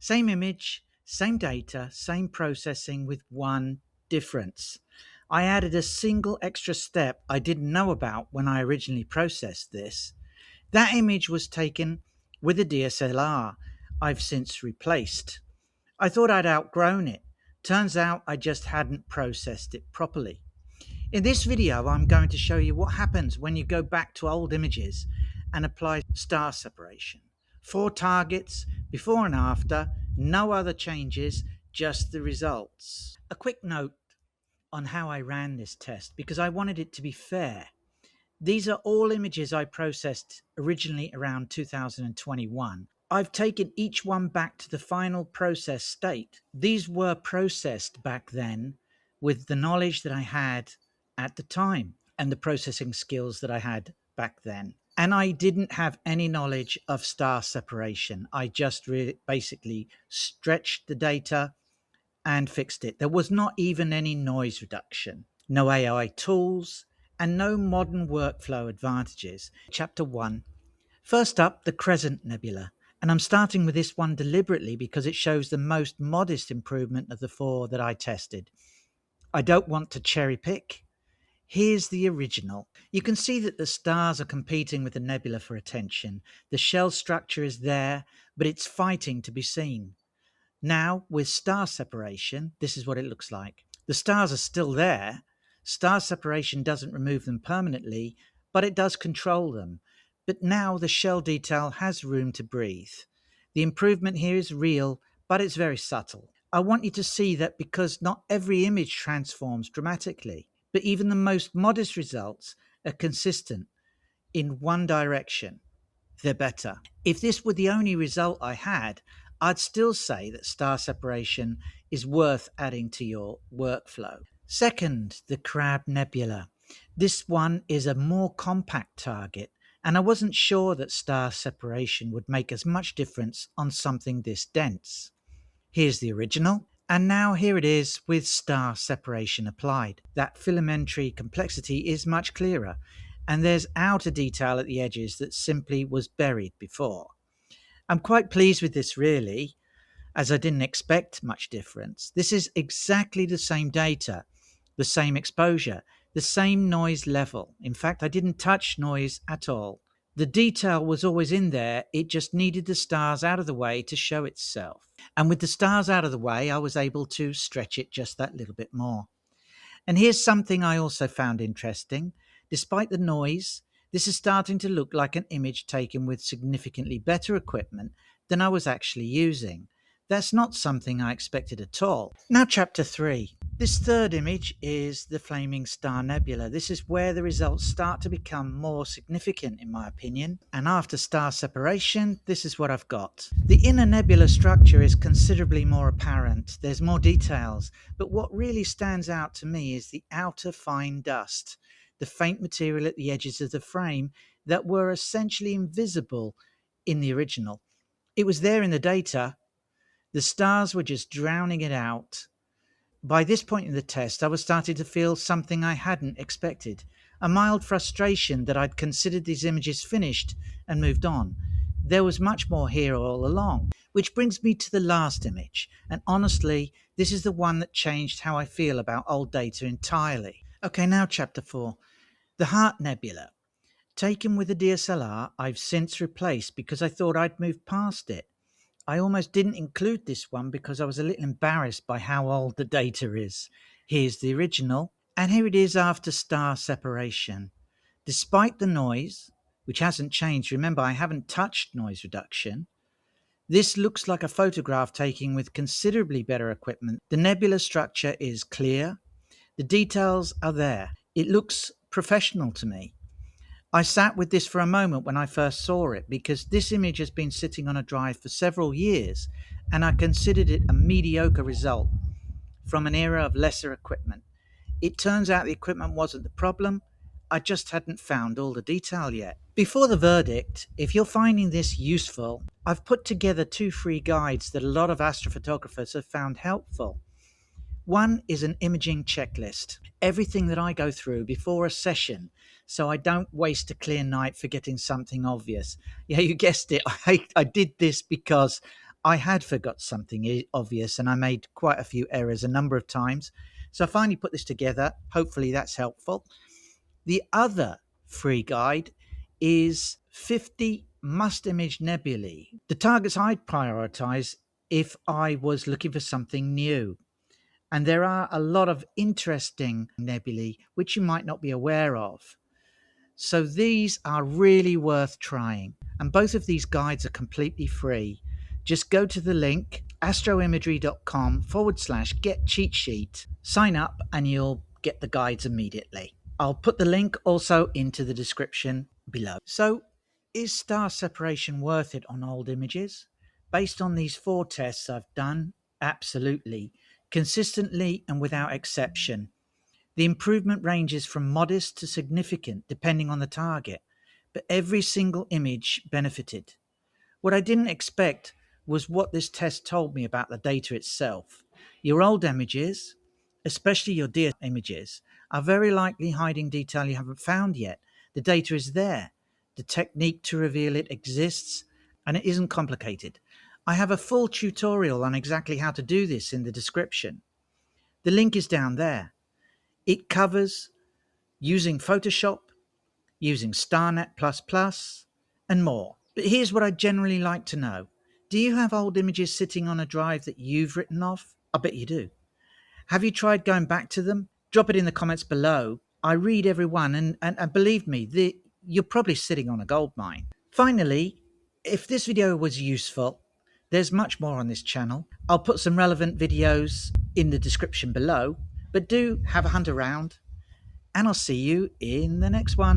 Same image, same data, same processing with one difference. I added a single extra step I didn't know about when I originally processed this. That image was taken with a DSLR I've since replaced. I thought I'd outgrown it. Turns out I just hadn't processed it properly. In this video, I'm going to show you what happens when you go back to old images and apply star separation. 4 targets, before and after, no other changes, just the results. A quick note on how I ran this test because I wanted it to be fair. These are all images I processed originally around 2021. I've taken each one back to the final process state. These were processed back then with the knowledge that I had at the time and the processing skills that I had back then. And I didn't have any knowledge of star separation. I just basically stretched the data and fixed it. There was not even any noise reduction, no AI tools, and no modern workflow advantages. Chapter 1. First up, the Crescent Nebula. And I'm starting with this one deliberately because it shows the most modest improvement of the 4 that I tested. I don't want to cherry pick. Here's the original. You can see that the stars are competing with the nebula for attention. The shell structure is there, but it's fighting to be seen. Now, with star separation, this is what it looks like. The stars are still there. Star separation doesn't remove them permanently, but it does control them. But now the shell detail has room to breathe. The improvement here is real, but it's very subtle. I want you to see that because not every image transforms dramatically, but even the most modest results are consistent in one direction. They're better. If this were the only result I had, I'd still say that star separation is worth adding to your workflow. Second, the Crab Nebula. This one is a more compact target, and I wasn't sure that star separation would make as much difference on something this dense. Here's the original, and now here it is with star separation applied. That filamentary complexity is much clearer, and there's outer detail at the edges that simply was buried before. I'm quite pleased with this really, as I didn't expect much difference. This is exactly the same data, the same exposure, the same noise level. In fact, I didn't touch noise at all. The detail was always in there, it just needed the stars out of the way to show itself. And with the stars out of the way, I was able to stretch it just that little bit more. And here's something I also found interesting. Despite the noise, this is starting to look like an image taken with significantly better equipment than I was actually using. That's not something I expected at all. Now, chapter 3. This third image is the Flaming Star Nebula. This is where the results start to become more significant, in my opinion. And after star separation, this is what I've got. The inner nebula structure is considerably more apparent. There's more details. But what really stands out to me is the outer fine dust, the faint material at the edges of the frame that were essentially invisible in the original. It was there in the data. The stars were just drowning it out. By this point in the test, I was starting to feel something I hadn't expected, a mild frustration that I'd considered these images finished and moved on. There was much more here all along, which brings me to the last image, and honestly, this is the one that changed how I feel about old data entirely. Okay, now chapter 4. The Heart Nebula. Taken with a DSLR, I've since replaced because I thought I'd moved past it. I almost didn't include this one because I was a little embarrassed by how old the data is. Here's the original, and here it is after star separation. Despite the noise, which hasn't changed, remember I haven't touched noise reduction, this looks like a photograph taken with considerably better equipment. The nebula structure is clear. The details are there. It looks professional to me. I sat with this for a moment when I first saw it because this image has been sitting on a drive for several years and I considered it a mediocre result from an era of lesser equipment. It turns out the equipment wasn't the problem, I just hadn't found all the detail yet. Before the verdict, if you're finding this useful, I've put together 2 free guides that a lot of astrophotographers have found helpful. One is an imaging checklist, everything that I go through before a session, so I don't waste a clear night forgetting something obvious. Yeah, you guessed it. I did this because I had forgot something obvious and I made quite a few errors a number of times. So I finally put this together. Hopefully that's helpful. The other free guide is 50 must-image nebulae, the targets I'd prioritize if I was looking for something new. And there are a lot of interesting nebulae which you might not be aware of. So these are really worth trying. And both of these guides are completely free. Just go to the link astroimagery.com/get cheat sheet, sign up, and you'll get the guides immediately. I'll put the link also into the description below. So, is star separation worth it on old images? Based on these 4 tests I've done, absolutely. Consistently and without exception. The improvement ranges from modest to significant depending on the target, but every single image benefited. What I didn't expect was what this test told me about the data itself. Your old images, especially your DSLR images, are very likely hiding detail you haven't found yet. The data is there. The technique to reveal it exists, and it isn't complicated. I have a full tutorial on exactly how to do this in the description. The link is down there. It covers using Photoshop, using StarNet++, and more. But here's what I'd generally like to know. Do you have old images sitting on a drive that you've written off? I bet you do. Have you tried going back to them? Drop it in the comments below. I read every one, and believe me, you're probably sitting on a gold mine. Finally, if this video was useful, there's much more on this channel. I'll put some relevant videos in the description below, but do have a hunt around, and I'll see you in the next one.